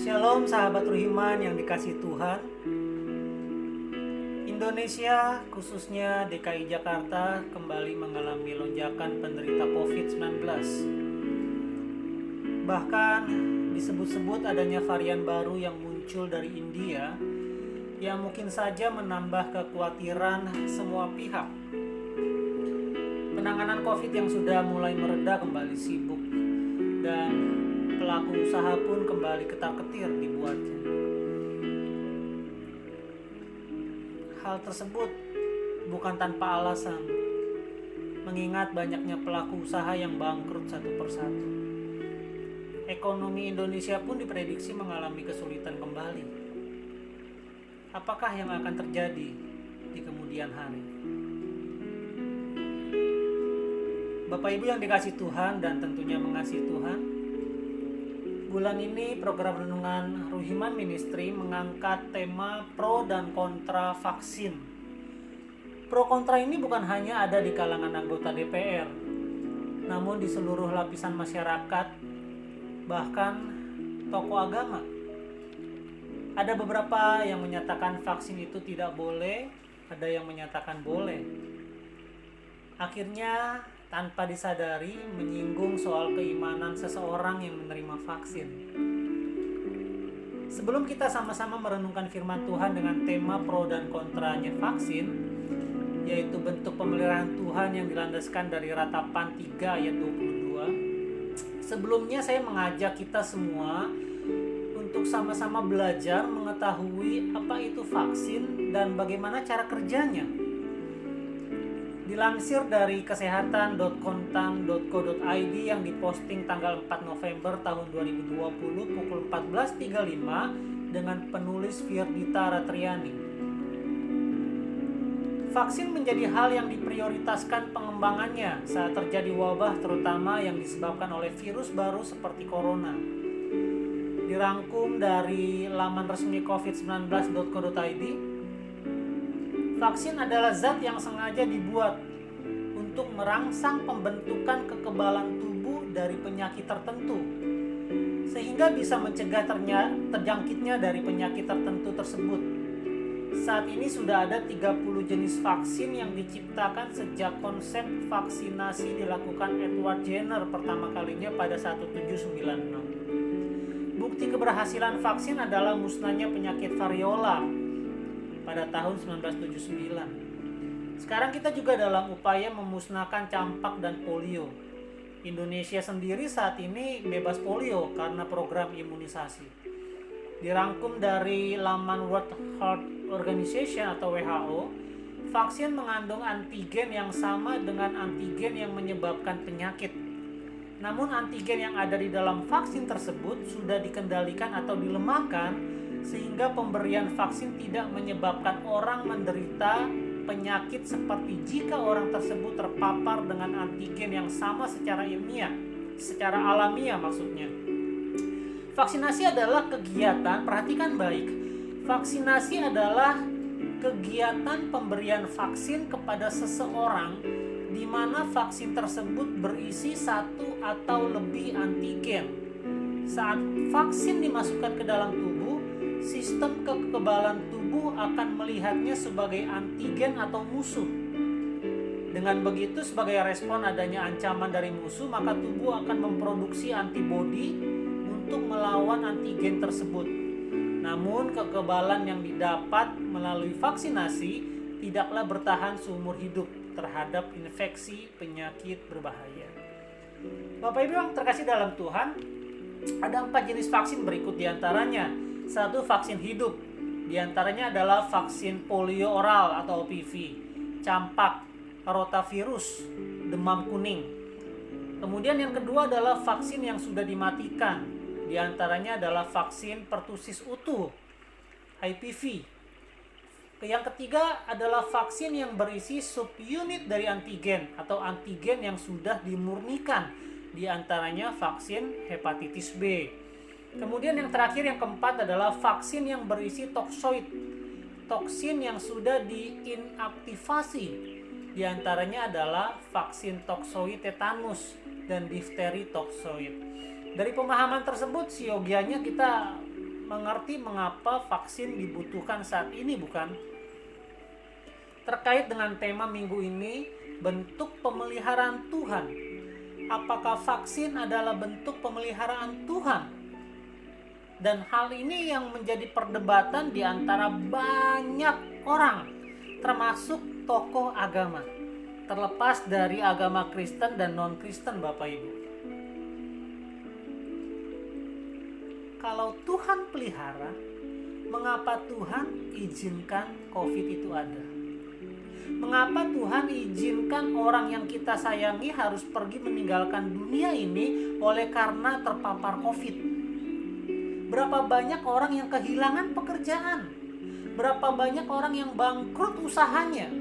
Shalom sahabat Ruhiman yang dikasihi Tuhan. Indonesia, khususnya DKI Jakarta, kembali mengalami lonjakan penderita COVID-19. Bahkan disebut-sebut adanya varian baru yang muncul dari India yang mungkin saja menambah kekhawatiran semua pihak. Penanganan COVID yang sudah mulai mereda kembali sibuk dan pelaku usaha pun kembali ketar-ketir dibuatnya. Hal tersebut bukan tanpa alasan, mengingat banyaknya pelaku usaha yang bangkrut satu persatu. Ekonomi Indonesia pun diprediksi mengalami kesulitan kembali. Apakah yang akan terjadi di kemudian hari? Bapak Ibu yang dikasihi Tuhan dan tentunya mengasihi Tuhan, bulan ini program Renungan Ruhiman Ministry mengangkat tema pro dan kontra vaksin. Pro kontra ini bukan hanya ada di kalangan anggota DPR, namun di seluruh lapisan masyarakat, bahkan tokoh agama. Ada beberapa yang menyatakan vaksin itu tidak boleh, ada yang menyatakan boleh. Akhirnya tanpa disadari menyinggung soal keimanan seseorang yang menerima vaksin. Sebelum kita sama-sama merenungkan firman Tuhan dengan tema pro dan kontranya vaksin, yaitu bentuk pemeliharaan Tuhan yang dilandaskan dari Ratapan 3 ayat 22, sebelumnya saya mengajak kita semua untuk sama-sama belajar mengetahui apa itu vaksin dan bagaimana cara kerjanya. Dilansir dari kesehatan.kontan.co.id yang diposting tanggal 4 November tahun 2020 pukul 14.35 dengan penulis Firdita Ratriani. Vaksin menjadi hal yang diprioritaskan pengembangannya saat terjadi wabah terutama yang disebabkan oleh virus baru seperti corona. Dirangkum dari laman resmi covid19.co.id, vaksin adalah zat yang sengaja dibuat untuk merangsang pembentukan kekebalan tubuh dari penyakit tertentu, sehingga bisa mencegah terjangkitnya dari penyakit tertentu tersebut. Saat ini sudah ada 30 jenis vaksin yang diciptakan sejak konsep vaksinasi dilakukan Edward Jenner pertama kalinya pada 1796. Bukti keberhasilan vaksin adalah musnahnya penyakit variola pada tahun 1979. Sekarang kita juga dalam upaya memusnahkan campak dan polio. Indonesia sendiri saat ini bebas polio karena program imunisasi. Dirangkum dari laman World Health Organization atau WHO, vaksin mengandung antigen yang sama dengan antigen yang menyebabkan penyakit. Namun antigen yang ada di dalam vaksin tersebut sudah dikendalikan atau dilemahkan sehingga pemberian vaksin tidak menyebabkan orang menderita penyakit seperti jika orang tersebut terpapar dengan antigen yang sama secara ilmiah, secara alamiah maksudnya. Vaksinasi adalah kegiatan, perhatikan baik, vaksinasi adalah kegiatan pemberian vaksin kepada seseorang di mana vaksin tersebut berisi satu atau lebih antigen. Saat vaksin dimasukkan ke dalam tubuh, sistem kekebalan tubuh akan melihatnya sebagai antigen atau musuh. Dengan begitu, sebagai respon adanya ancaman dari musuh, maka tubuh akan memproduksi antibodi untuk melawan antigen tersebut. Namun, kekebalan yang didapat melalui vaksinasi tidaklah bertahan seumur hidup terhadap infeksi penyakit berbahaya. Bapak Ibu yang terkasih dalam Tuhan, ada 4 jenis vaksin berikut diantaranya. 1. Vaksin hidup. Diantaranya adalah vaksin polio oral atau OPV, campak, rotavirus, demam kuning. Kemudian yang kedua adalah vaksin yang sudah dimatikan. Diantaranya adalah vaksin pertusis utuh, HPV. Yang ketiga adalah vaksin yang berisi subunit dari antigen atau antigen yang sudah dimurnikan. Diantaranya vaksin hepatitis B. Kemudian yang terakhir, yang keempat adalah vaksin yang berisi toksoid, toksin yang sudah diinaktivasi. Di antaranya adalah vaksin toksoid tetanus dan difteri toksoid. Dari pemahaman tersebut, siogianya kita mengerti mengapa vaksin dibutuhkan saat ini, bukan? Terkait dengan tema minggu ini, bentuk pemeliharaan Tuhan. Apakah vaksin adalah bentuk pemeliharaan Tuhan? Dan hal ini yang menjadi perdebatan di antara banyak orang, termasuk tokoh agama, terlepas dari agama Kristen dan non-Kristen, Bapak Ibu. Kalau Tuhan pelihara, mengapa Tuhan izinkan COVID itu ada? Mengapa Tuhan izinkan orang yang kita sayangi harus pergi meninggalkan dunia ini oleh karena terpapar COVID? Berapa banyak orang yang kehilangan pekerjaan? Berapa banyak orang yang bangkrut usahanya?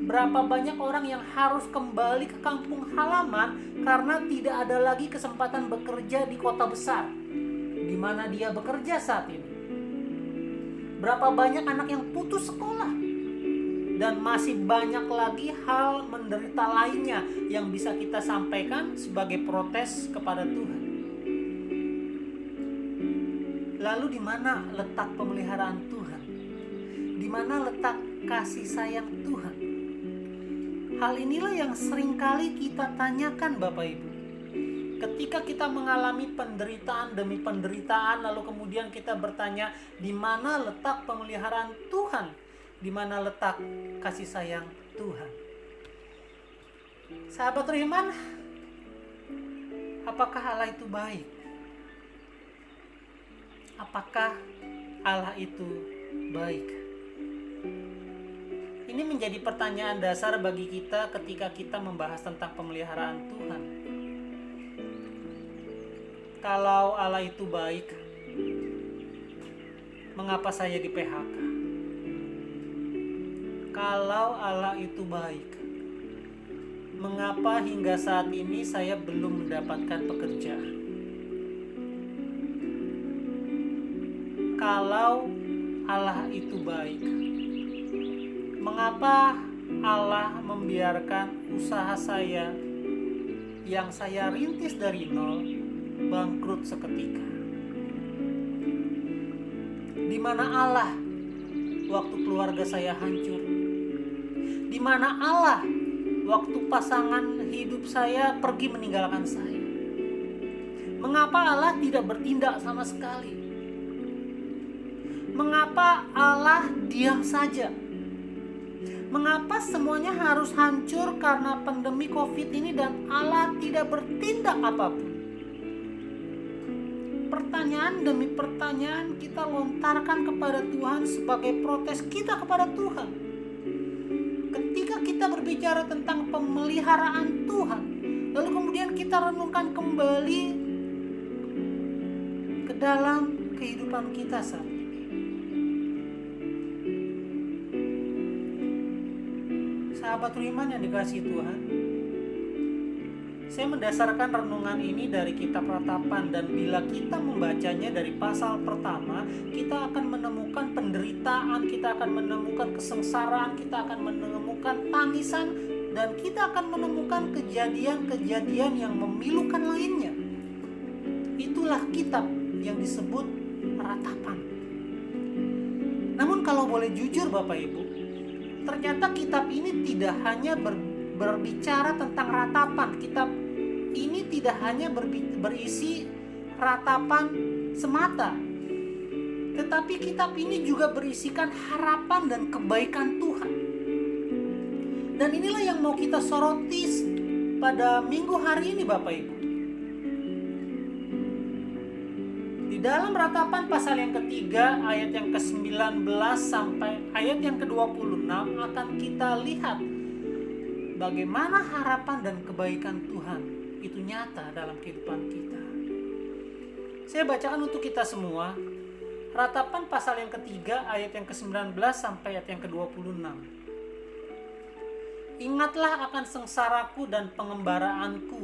Berapa banyak orang yang harus kembali ke kampung halaman karena tidak ada lagi kesempatan bekerja di kota besar di mana dia bekerja saat ini? Berapa banyak anak yang putus sekolah? Dan masih banyak lagi hal menderita lainnya yang bisa kita sampaikan sebagai protes kepada Tuhan. Lalu di mana letak pemeliharaan Tuhan? Di mana letak kasih sayang Tuhan? Hal inilah yang seringkali kita tanyakan, Bapak Ibu. Ketika kita mengalami penderitaan demi penderitaan, lalu kemudian kita bertanya, di mana letak pemeliharaan Tuhan? Di mana letak kasih sayang Tuhan? Sahabat beriman, apakah Allah itu baik? Apakah Allah itu baik? Ini menjadi pertanyaan dasar bagi kita ketika kita membahas tentang pemeliharaan Tuhan. Kalau Allah itu baik, mengapa saya di PHK? Kalau Allah itu baik, mengapa hingga saat ini saya belum mendapatkan pekerjaan? Kalau Allah itu baik, mengapa Allah membiarkan usaha saya yang saya rintis dari nol bangkrut seketika? Di mana Allah waktu keluarga saya hancur? Di mana Allah waktu pasangan hidup saya pergi meninggalkan saya? Mengapa Allah tidak bertindak sama sekali? Mengapa Allah diam saja? Mengapa semuanya harus hancur karena pandemi COVID ini dan Allah tidak bertindak apapun? Pertanyaan demi pertanyaan kita lontarkan kepada Tuhan sebagai protes kita kepada Tuhan. Ketika kita berbicara tentang pemeliharaan Tuhan, lalu kemudian kita renungkan kembali ke dalam kehidupan kita saat ini. Sahabat beriman yang dikasihi Tuhan, saya mendasarkan renungan ini dari kitab Ratapan, dan bila kita membacanya dari pasal pertama, kita akan menemukan penderitaan, kita akan menemukan kesengsaraan, kita akan menemukan tangisan, dan kita akan menemukan kejadian-kejadian yang memilukan lainnya. Itulah kitab yang disebut Ratapan. Namun kalau boleh jujur Bapak Ibu, ternyata kitab ini tidak hanya berbicara tentang ratapan. Kitab ini tidak hanya berisi ratapan semata, tetapi kitab ini juga berisikan harapan dan kebaikan Tuhan. Dan inilah yang mau kita soroti pada minggu hari ini Bapak Ibu. Di dalam Ratapan pasal yang ketiga ayat yang ke-19 sampai ayat yang ke-26 akan kita lihat bagaimana harapan dan kebaikan Tuhan itu nyata dalam kehidupan kita. Saya bacakan untuk kita semua. Ratapan pasal yang ketiga ayat yang ke-19 sampai ayat yang ke-26. Ingatlah akan sengsaraku dan pengembaraanku,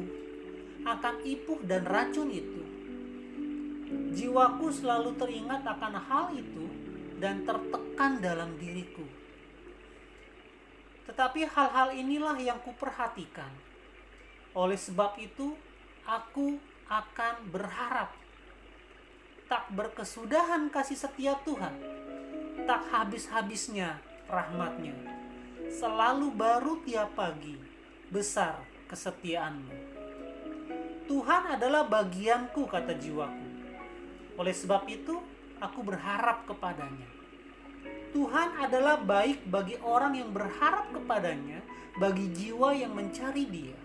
akan ipuh dan racun itu. Jiwaku selalu teringat akan hal itu dan tertekan dalam diriku. Tetapi hal-hal inilah yang kuperhatikan. Oleh sebab itu, aku akan berharap. tak berkesudahan kasih setia Tuhan, tak habis-habisnya rahmat-Nya. Selalu baru tiap pagi, besar kesetiaan-Mu. Tuhan adalah bagianku, kata jiwaku. Oleh sebab itu, aku berharap kepada-Nya. Tuhan adalah baik bagi orang yang berharap kepada-Nya, bagi jiwa yang mencari Dia.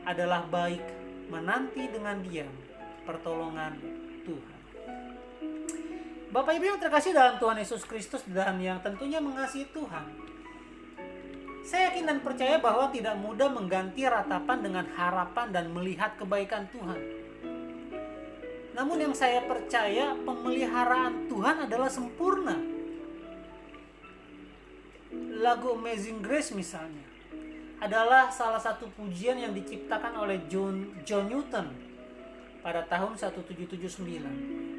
Adalah baik menanti dengan diam pertolongan Tuhan. Bapak Ibu yang terkasih dalam Tuhan Yesus Kristus dan yang tentunya mengasihi Tuhan, saya yakin dan percaya bahwa tidak mudah mengganti ratapan dengan harapan dan melihat kebaikan Tuhan. Namun yang saya percaya, pemeliharaan Tuhan adalah sempurna. Lagu Amazing Grace misalnya adalah salah satu pujian yang diciptakan oleh John Newton pada tahun 1779.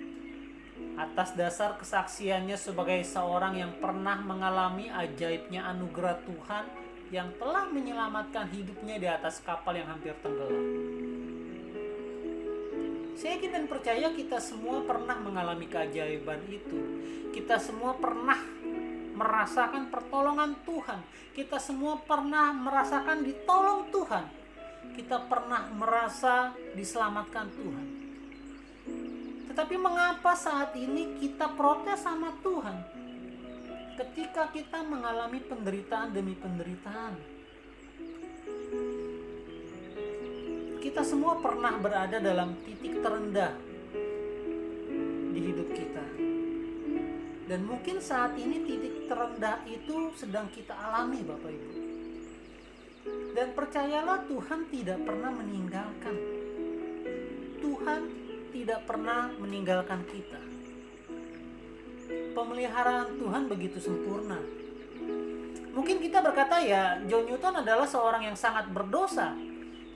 Atas dasar kesaksiannya sebagai seorang yang pernah mengalami ajaibnya anugerah Tuhan yang telah menyelamatkan hidupnya di atas kapal yang hampir tenggelam. Saya yakin dan percaya kita semua pernah mengalami keajaiban itu. Kita semua pernah merasakan pertolongan Tuhan. Kita semua pernah merasakan ditolong Tuhan. Kita pernah merasa diselamatkan Tuhan. Tetapi mengapa saat ini kita protes sama Tuhan ketika kita mengalami penderitaan demi penderitaan? Kita semua pernah berada dalam titik terendah di hidup kita. Dan mungkin saat ini titik terendah itu sedang kita alami, Bapak Ibu. Dan percayalah, Tuhan tidak pernah meninggalkan. Tuhan tidak pernah meninggalkan kita. Pemeliharaan Tuhan begitu sempurna. Mungkin kita berkata, ya, John Newton adalah seorang yang sangat berdosa.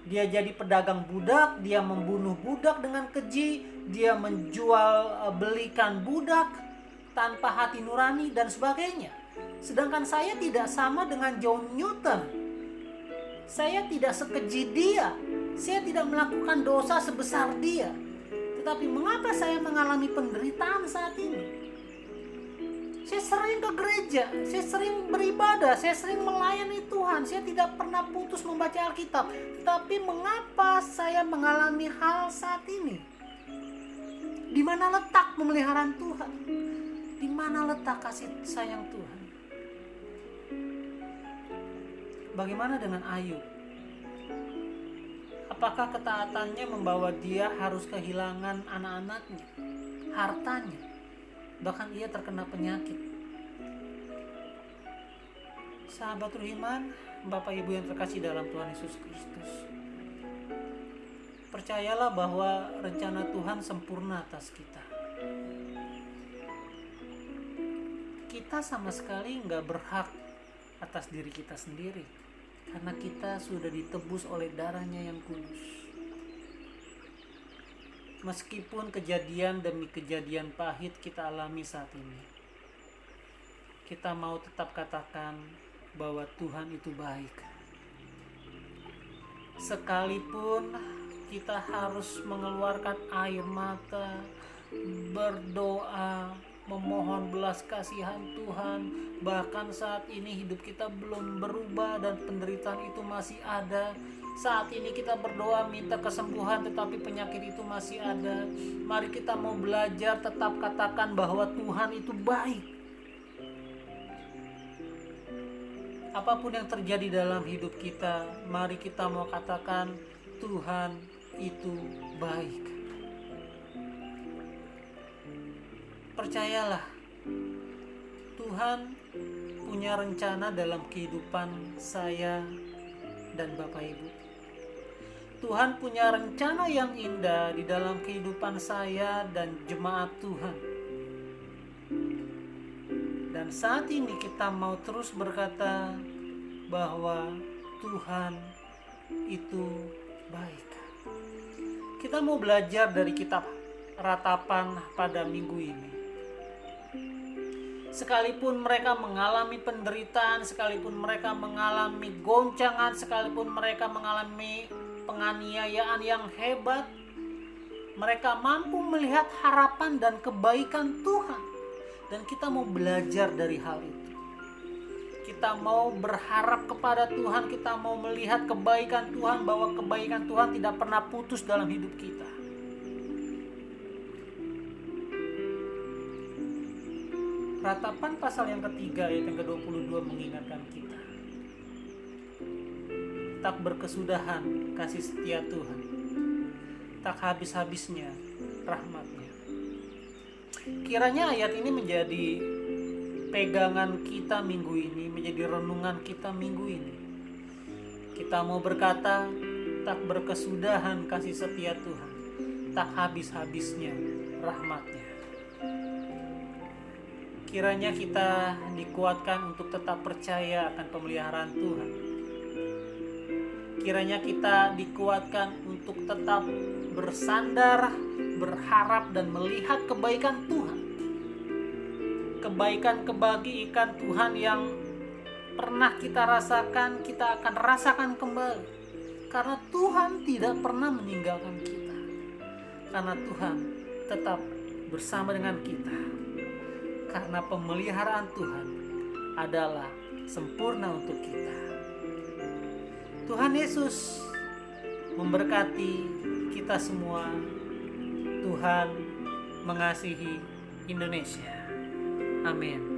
Dia jadi pedagang budak, dia membunuh budak dengan keji, dia menjual belikan budak tanpa hati nurani dan sebagainya. Sedangkan saya tidak sama dengan John Newton. Saya tidak sekeji dia. Saya tidak melakukan dosa sebesar dia. Tetapi mengapa saya mengalami penderitaan saat ini? Saya sering ke gereja, saya sering beribadah, saya sering melayani Tuhan, saya tidak pernah putus membaca Alkitab. Tapi mengapa saya mengalami hal saat ini? Di mana letak pemeliharaan Tuhan? Di mana letak kasih sayang Tuhan? Bagaimana dengan Ayub? Apakah ketaatannya membawa dia harus kehilangan anak-anaknya, hartanya? Bahkan ia terkena penyakit. Sahabat Ruhiman, Bapak Ibu yang terkasih dalam Tuhan Yesus Kristus, percayalah bahwa rencana Tuhan sempurna atas kita. Kita sama sekali nggak berhak atas diri kita sendiri, karena kita sudah ditebus oleh darahnya yang kudus. Meskipun kejadian demi kejadian pahit kita alami saat ini, kita mau tetap katakan bahwa Tuhan itu baik. Sekalipun kita harus mengeluarkan air mata, berdoa, memohon belas kasihan Tuhan, bahkan saat ini hidup kita belum berubah dan penderitaan itu masih ada. Saat ini kita berdoa minta kesembuhan tetapi penyakit itu masih ada. Mari kita mau belajar tetap katakan bahwa Tuhan itu baik. Apapun yang terjadi dalam hidup kita, mari kita mau katakan Tuhan itu baik. Percayalah, Tuhan punya rencana dalam kehidupan saya dan Bapak Ibu. Tuhan punya rencana yang indah di dalam kehidupan saya dan jemaat Tuhan. Dan saat ini kita mau terus berkata bahwa Tuhan itu baik. Kita mau belajar dari kitab Ratapan pada minggu ini. Sekalipun mereka mengalami penderitaan, sekalipun mereka mengalami goncangan, sekalipun mereka mengalami penganiayaan yang hebat, Mereka mampu melihat harapan dan kebaikan Tuhan. Dan kita mau belajar dari hal itu. Kita mau berharap kepada Tuhan, kita mau melihat kebaikan Tuhan, bahwa kebaikan Tuhan tidak pernah putus dalam hidup kita. Ratapan pasal yang ketiga ayat yang ke-22 mengingatkan kita. Tak berkesudahan kasih setia Tuhan, tak habis-habisnya rahmat-Nya. Kiranya ayat ini menjadi pegangan kita minggu ini, menjadi renungan kita minggu ini. Kita mau berkata, tak berkesudahan kasih setia Tuhan, tak habis-habisnya rahmat-Nya. Kiranya kita dikuatkan untuk tetap percaya akan pemeliharaan Tuhan. Kiranya kita dikuatkan untuk tetap bersandar, berharap dan melihat kebaikan Tuhan. Kebaikan-kebaikan Tuhan yang pernah kita rasakan, kita akan rasakan kembali. Karena Tuhan tidak pernah meninggalkan kita. Karena Tuhan tetap bersama dengan kita. Karena pemeliharaan Tuhan adalah sempurna untuk kita. Tuhan Yesus memberkati kita semua. Tuhan mengasihi Indonesia. Amin.